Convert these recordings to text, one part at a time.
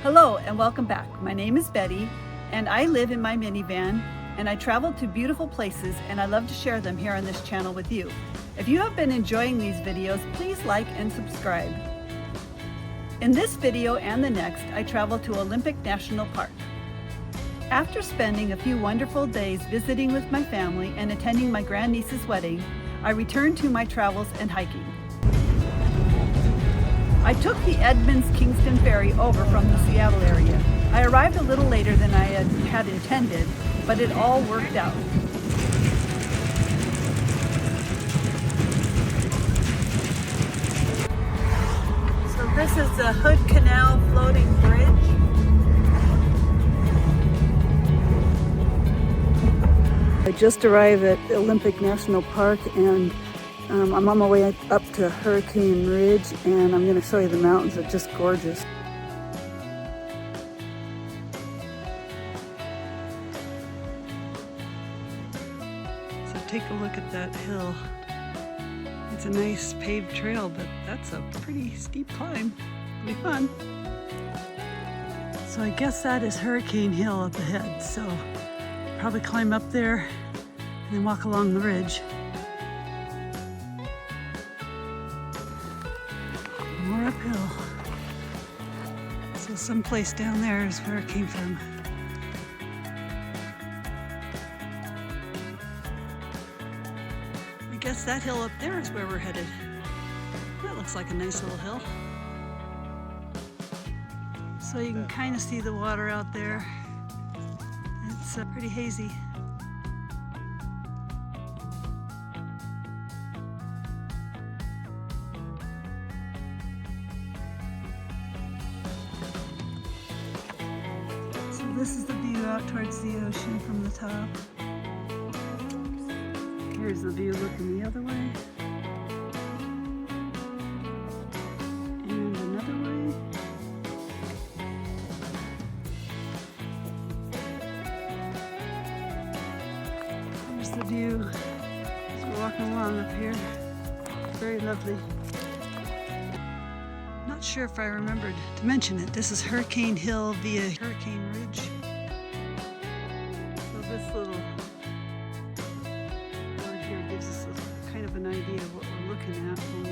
Hello and welcome back. My name is Betty and I live in my minivan and I travel to beautiful places and I love to share them here on this channel with you. If you have been enjoying these videos, please like and subscribe. In this video and the next, I travel to Olympic National Park. After spending a few wonderful days visiting with my family and attending my grandniece's wedding, I returned to my travels and hiking. I took the Edmonds-Kingston ferry over from the Seattle area. I arrived a little later than I had intended, but it all worked out. So this is the Hood Canal floating bridge. I just arrived at Olympic National Park and I'm on my way up to Hurricane Ridge and I'm going to show you the mountains. They're just gorgeous. So take a look at that hill. It's a nice paved trail, but that's a pretty steep climb. It'll be fun. So I guess that is Hurricane Hill up ahead. So probably climb up there and then walk along the ridge. More uphill. So someplace down there is where it came from. I guess that hill up there is where we're headed. That looks like a nice little hill. So you can kind of see the water out there. It's pretty hazy. This is the view out towards the ocean from the top. Here's the view looking the other way. And another way. Here's the view as we're walking along up here. Very lovely. Not sure if I remembered to mention it. This is Hurricane Hill via Hurricane Ridge. So this little board here gives us a kind of an idea of what we're looking at when we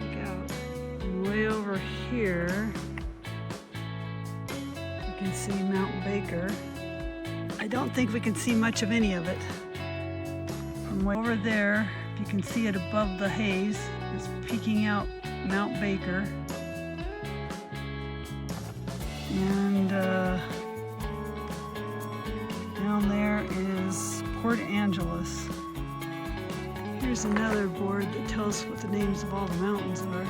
look out. And way over here, you can see Mount Baker. I don't think we can see much of any of it. From way over there, you can see it above the haze. It's peeking out Mount Baker. And down there is Port Angeles. Here's another board that tells what the names of all the mountains are.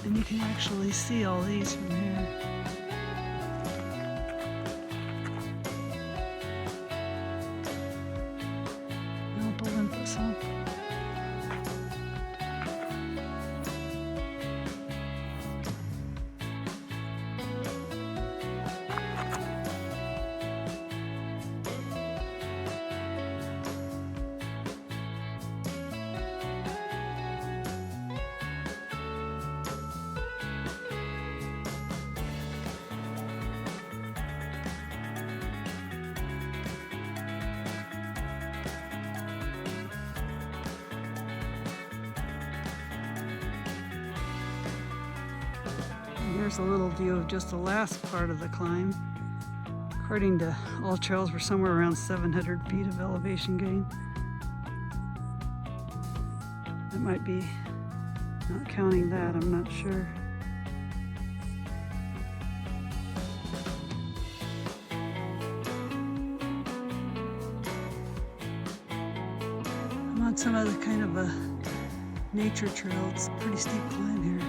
And you can actually see all these from here. Olympus, huh? Here's a little view of just the last part of the climb. According to all trails, we're somewhere around 700 feet of elevation gain. It might be not counting that, I'm not sure. I'm on some other kind of a nature trail. It's a pretty steep climb here.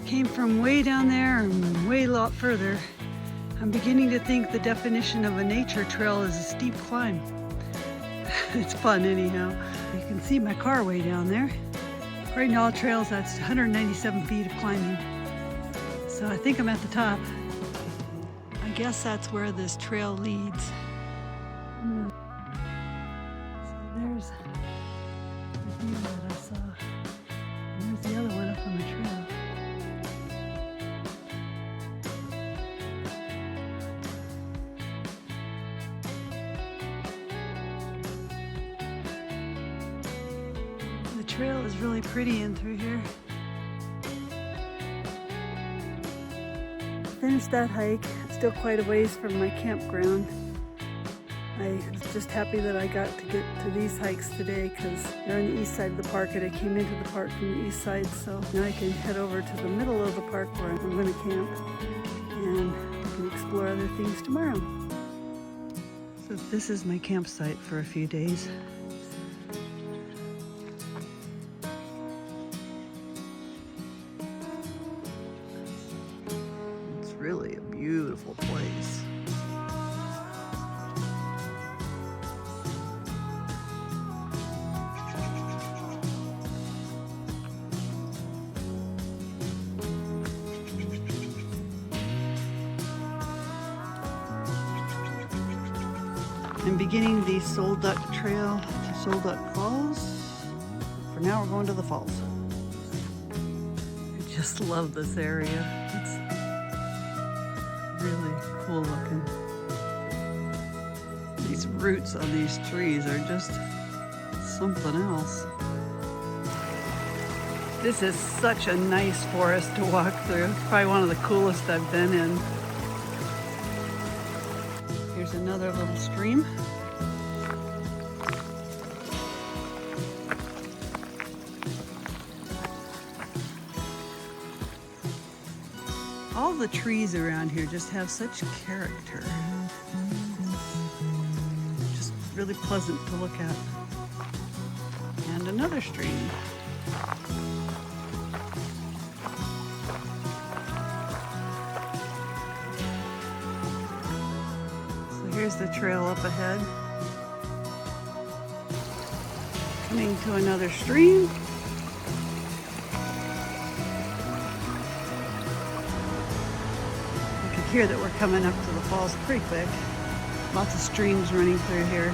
Came from way down there and way a lot further. I'm beginning to think the definition of a nature trail is a steep climb. It's fun anyhow. You can see my car way down there. According to all trails, that's 197 feet of climbing. So I think I'm at the top. I guess that's where this trail leads. So There's the view that I saw. And there's the other one up on the trail. The trail is really pretty in through here. Finished that hike. Still quite a ways from my campground. I was just happy that I got to get to these hikes today because they're on the east side of the park and I came into the park from the east side, so now I can head over to the middle of the park where I'm going to camp and I can explore other things tomorrow. So this is my campsite for a few days. It's really a beautiful place. I'm beginning the Soul Duck Trail to Soul Duck Falls. For now, we're going to the falls. I just love this area. It's really cool looking. These roots on these trees are just something else. This is such a nice forest to walk through. It's probably one of the coolest I've been in. Here's another little stream. All the trees around here just have such character. Just really pleasant to look at. And another stream. Here's the trail up ahead. Coming to another stream. You can hear that we're coming up to the falls pretty quick. Lots of streams running through here.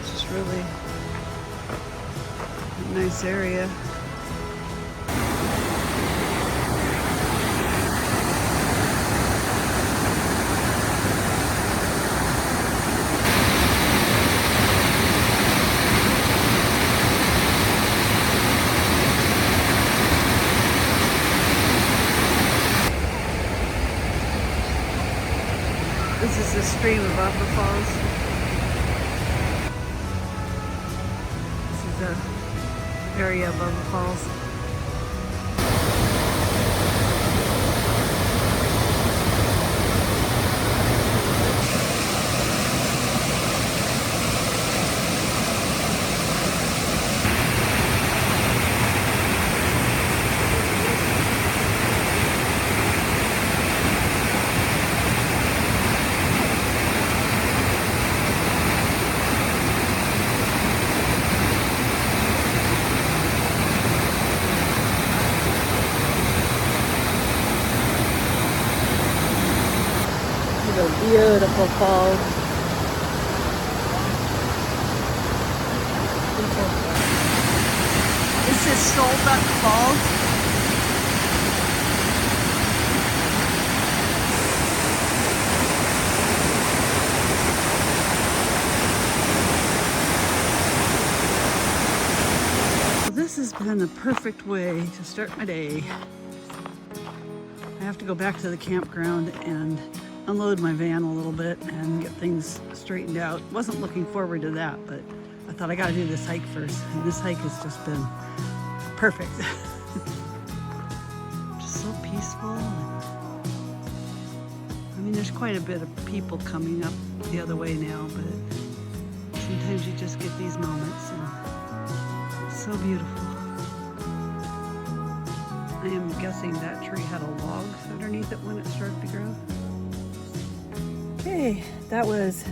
It's just really a nice area. This is the stream above the falls. This is the area above the falls. Beautiful falls. This is Soul Duck Falls. So this has been a perfect way to start my day. I have to go back to the campground and unload my van a little bit and get things straightened out. Wasn't looking forward to that, but I thought I gotta do this hike first. And this hike has just been perfect. Just so peaceful. I mean, there's quite a bit of people coming up the other way now, but sometimes you just get these moments and it's so beautiful. I am guessing that tree had a log underneath it when it started to grow. Okay, that was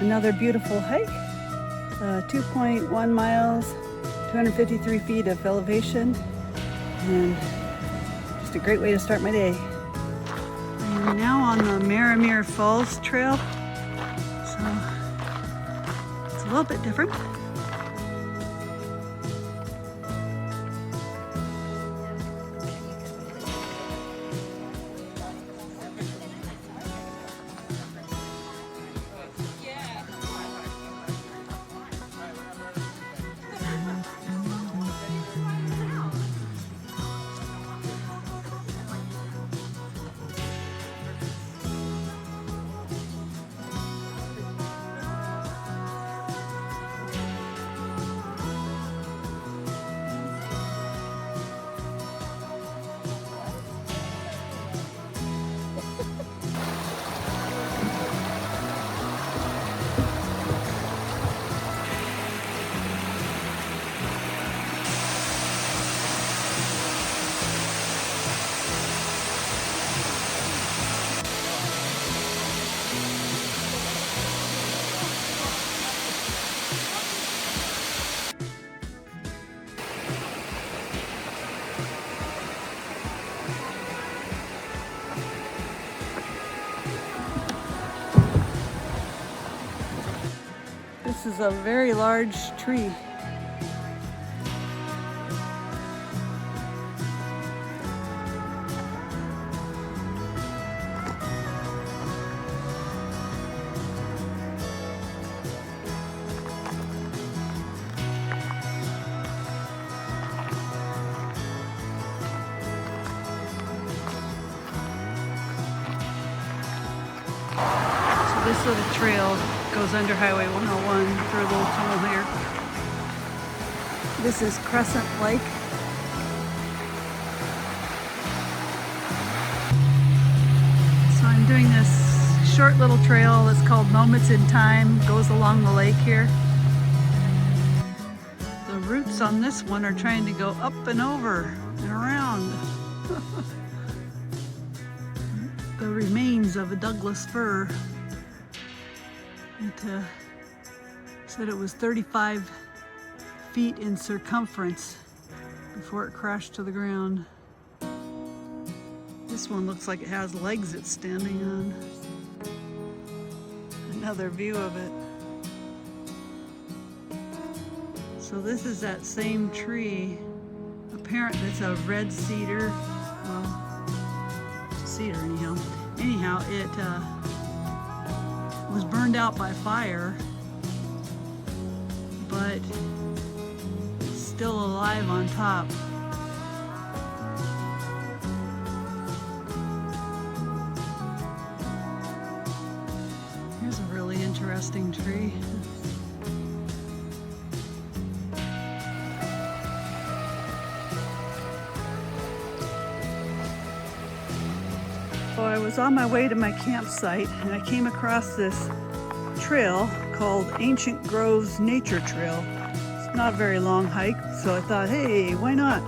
another beautiful hike. 2.1 miles, 253 feet of elevation, and just a great way to start my day. I'm now on the Maramir Falls Trail. So it's a little bit different. This is a very large tree. So this little trail goes under Highway 101 through a little tunnel here. This is Crescent Lake. So I'm doing this short little trail that's called Moments in Time, goes along the lake here. The roots on this one are trying to go up and over and around. The remains of a Douglas fir. It said it was 35 feet in circumference before it crashed to the ground. This one looks like it has legs it's standing on. Another view of it. So this is that same tree. Apparently it's a red cedar. Well, it's a cedar anyhow. Anyhow, it was burned out by fire, but it's still alive on top. Here's a really interesting tree. So I was on my way to my campsite and I came across this trail called Ancient Groves Nature Trail. It's not a very long hike, so I thought, hey, why not?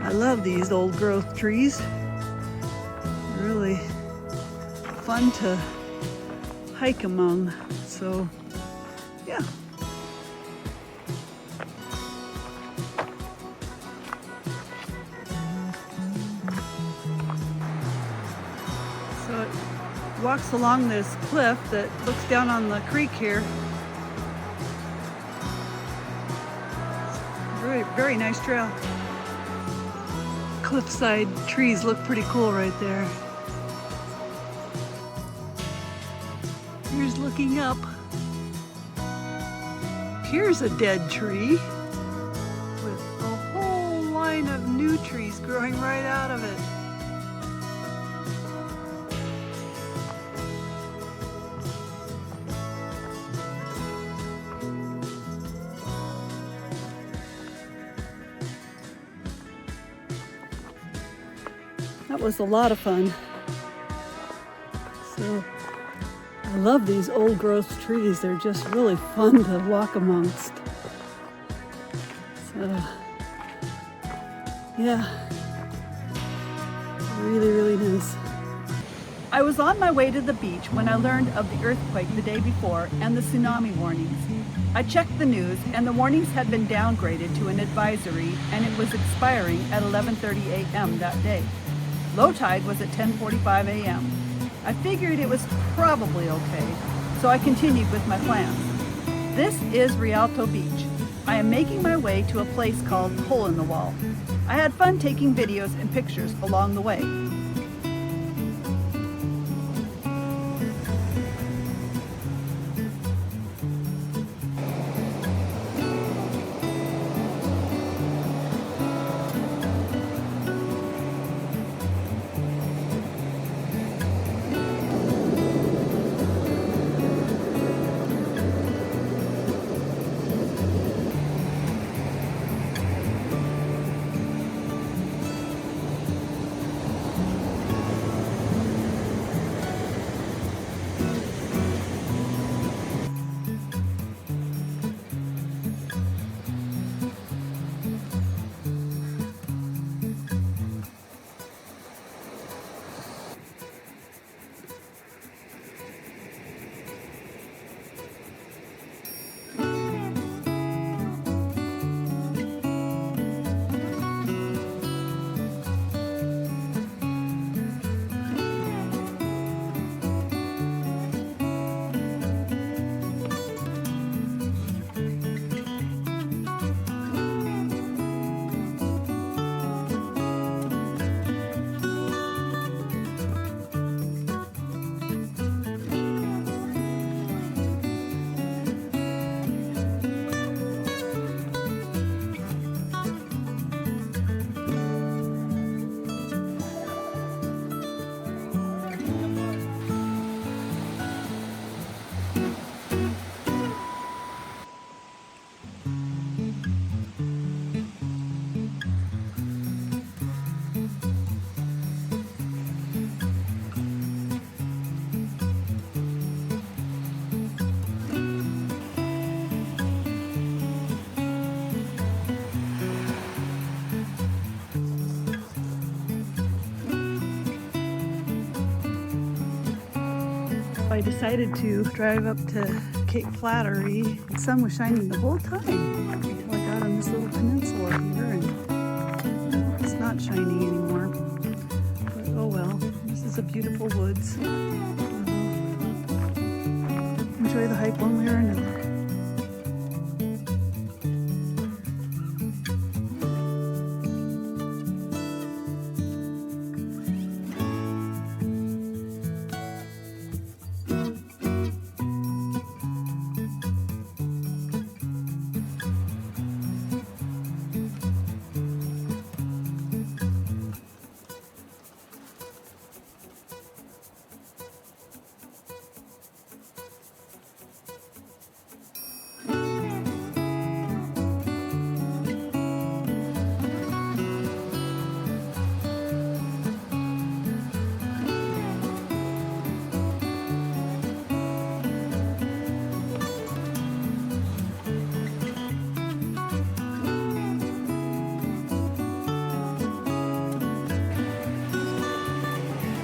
I love these old growth trees. They're really fun to hike among, so yeah. So it walks along this cliff that looks down on the creek here. Very, very nice trail. Cliffside trees look pretty cool right there. Here's looking up. Here's a dead tree with a whole line of new trees growing right out of it. That was a lot of fun. So I love these old growth trees. They're just really fun to walk amongst. So yeah, really, really nice. I was on my way to the beach when I learned of the earthquake the day before and the tsunami warnings. I checked the news and the warnings had been downgraded to an advisory and it was expiring at 11:30 a.m. that day. Low tide was at 10:45 a.m. I figured it was probably okay, so I continued with my plans. This is Rialto Beach. I am making my way to a place called Hole in the Wall. I had fun taking videos and pictures along the way. I decided to drive up to Cape Flattery. The sun was shining the whole time until I got on this little peninsula here, and it's not shining anymore. But oh well, this is a beautiful woods. Enjoy the hike one way or another.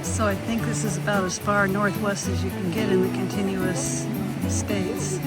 So I think this is about as far northwest as you can get in the continuous states.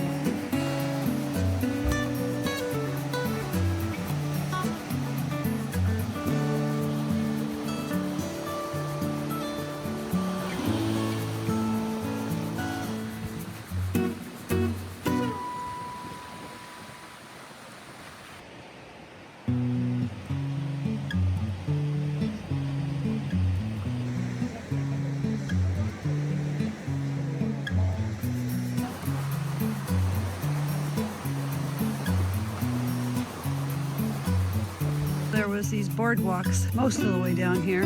There was these boardwalks most of the way down here.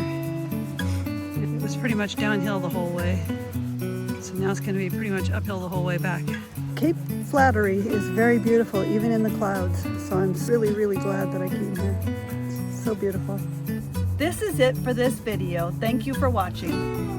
It was pretty much downhill the whole way. So now it's going to be pretty much uphill the whole way back. Cape Flattery is very beautiful, even in the clouds. So I'm really, really glad that I came here. It's so beautiful. This is it for this video. Thank you for watching.